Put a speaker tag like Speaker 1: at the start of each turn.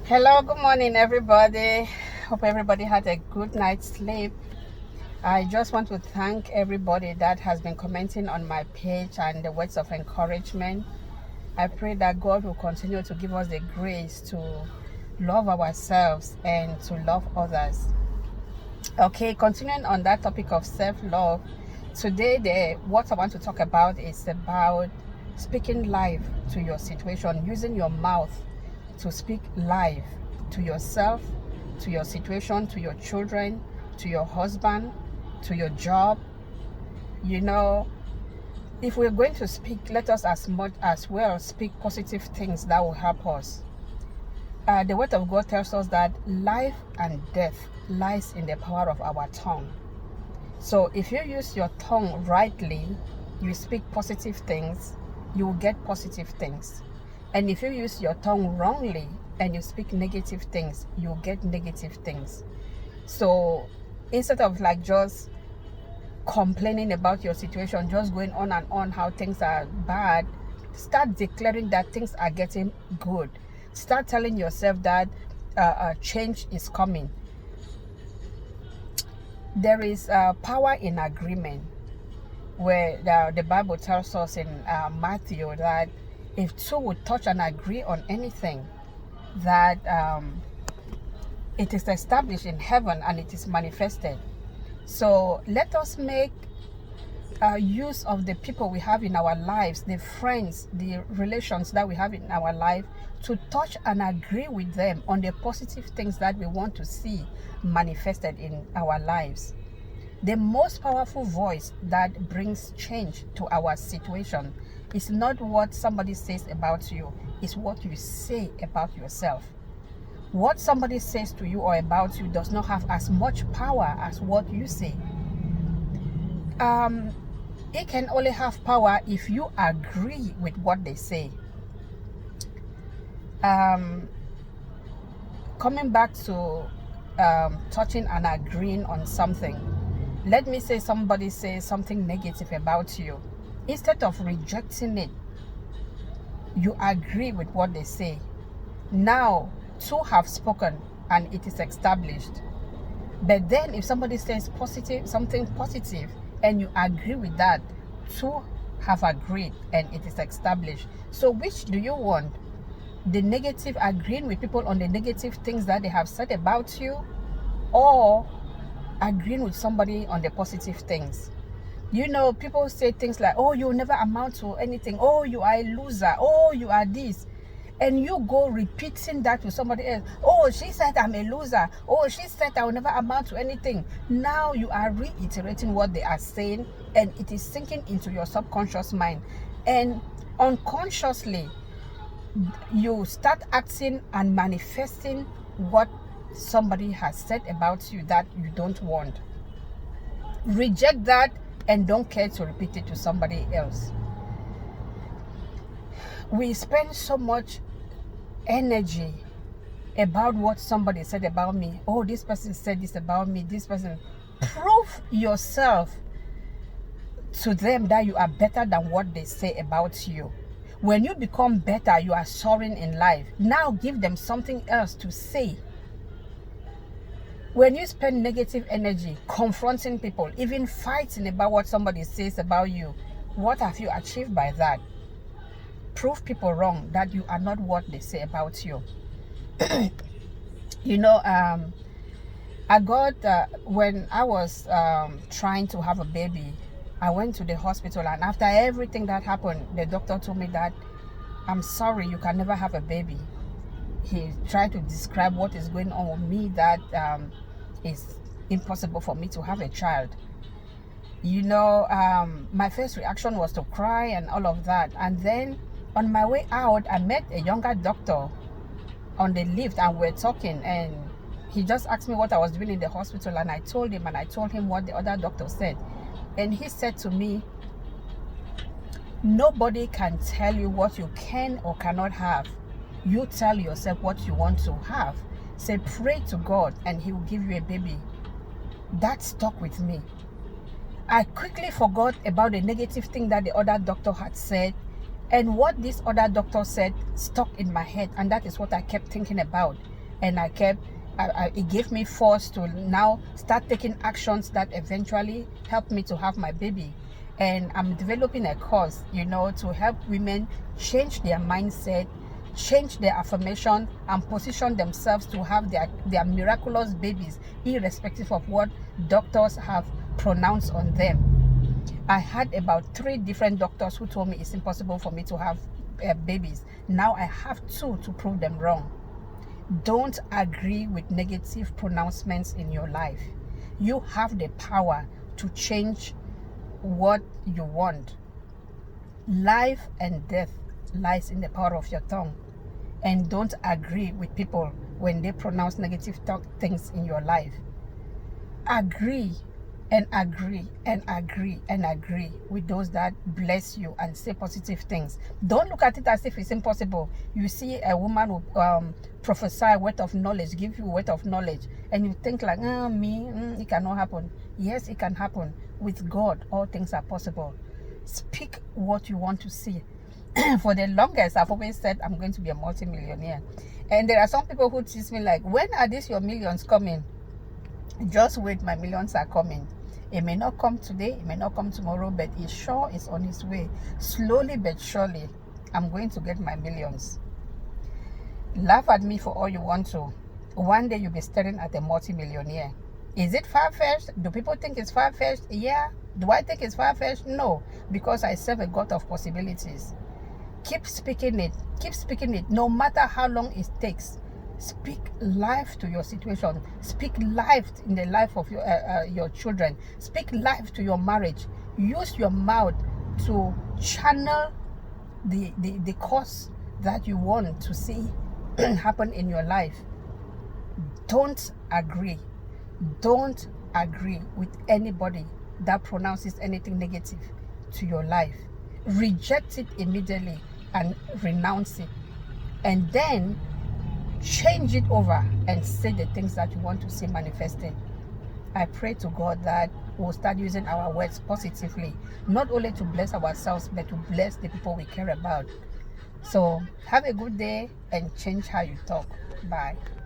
Speaker 1: Hello, good morning, everybody. Hope everybody had a good night's sleep. I just want to thank everybody that has been commenting on my page and the words of encouragement. I pray that God will continue to give us the grace to love ourselves and to love others. Okay, continuing on that topic of self-love, today what I want to talk about is about speaking life to your situation, using your mouth to speak life to yourself, to your situation, to your children, to your husband, to your job. You know, if we're going to speak, let us as much as well speak positive things that will help us. The word of God tells us that life and death lies in the power of our tongue. So if you use your tongue rightly, you speak positive things, you will get positive things. And if you use your tongue wrongly and you speak negative things, you'll get negative things. So instead of like just complaining about your situation, just going on and on how things are bad, start declaring that things are getting good. Start telling yourself that change is coming. There is power in agreement, where the Bible tells us in Matthew that if two would touch and agree on anything, that it is established in heaven and it is manifested. So let us make use of the people we have in our lives, the friends, the relations that we have in our life, to touch and agree with them on the positive things that we want to see manifested in our lives. The most powerful voice that brings change to our situation is not what somebody says about you, it's what you say about yourself. What somebody says to you or about you does not have as much power as what you say. It can only have power if you agree with what they say. Coming back to touching and agreeing on something. Let me say somebody says something negative about you. Instead of rejecting it, you agree with what they say. Now, two have spoken and it is established. But then if somebody says something positive, and you agree with that, two have agreed and it is established. So which do you want? The negative, agreeing with people on the negative things that they have said about you, or agreeing with somebody on the positive things? You know, people say things like, oh, you'll never amount to anything. Oh, you are a loser. Oh, you are this. And you go repeating that to somebody else. Oh, she said I'm a loser. Oh, she said I will never amount to anything. Now you are reiterating what they are saying, and it is sinking into your subconscious mind. And unconsciously, you start acting and manifesting what somebody has said about you that you don't want. Reject that and don't care to repeat it to somebody else. We spend so much energy about what somebody said about me. Oh, this person said this about me. This person. Prove yourself to them that you are better than what they say about you. When you become better, you are soaring in life. Now give them something else to say. When you spend negative energy confronting people, even fighting about what somebody says about you, what have you achieved by that? Prove people wrong that you are not what they say about you. You know, I got, when I was trying to have a baby, I went to the hospital, and after everything that happened, the doctor told me that, I'm sorry, you can never have a baby. He tried to describe what is going on with me, that it's impossible for me to have a child. You know, my first reaction was to cry and all of that. And then on my way out, I met a younger doctor on the lift, and we're talking, and he just asked me what I was doing in the hospital, and I told him what the other doctor said. And he said to me, nobody can tell you what you can or cannot have. You tell yourself what you want to have. Say, pray to God and he will give you a baby. That stuck with me. I quickly forgot about the negative thing that the other doctor had said, and what this other doctor said stuck in my head, and that is what I kept thinking about. And I kept, it gave me force to now start taking actions that eventually helped me to have my baby. And I'm developing a course, to help women change their mindset, change their affirmation, and position themselves to have their miraculous babies, irrespective of what doctors have pronounced on them. I had about 3 different doctors who told me it's impossible for me to have babies. Now I have 2 to prove them wrong. Don't agree with negative pronouncements in your life. You have the power to change what you want. Life and death lies in the power of your tongue. And don't agree with people when they pronounce negative things in your life. Agree and agree and agree and agree with those that bless you and say positive things. Don't look at it as if it's impossible. You see a woman who prophesy word of knowledge, give you word of knowledge, and you think like, it cannot happen. Yes, it can happen. With God, all things are possible. Speak what you want to see. For the longest, I've always said I'm going to be a multi-millionaire. And there are some people who tease me like, when are these your millions coming? Just wait, my millions are coming. It may not come today, it may not come tomorrow, but it sure is on its way. Slowly but surely, I'm going to get my millions. Laugh at me for all you want to. One day you'll be staring at a multi-millionaire. Is it far-fetched? Do people think it's far-fetched? Yeah. Do I think it's far-fetched? No, because I serve a God of possibilities. Keep speaking it. Keep speaking it, no matter how long it takes. Speak life to your situation. Speak life in the life of your children. Speak life to your marriage. Use your mouth to channel the course that you want to see happen in your life. Don't agree with anybody that pronounces anything negative to your life. Reject it immediately and renounce it, and then change it over and say the things that you want to see manifested. I pray to God that we'll start using our words positively, not only to bless ourselves, but to bless the people we care about. So have a good day and change how you talk. Bye.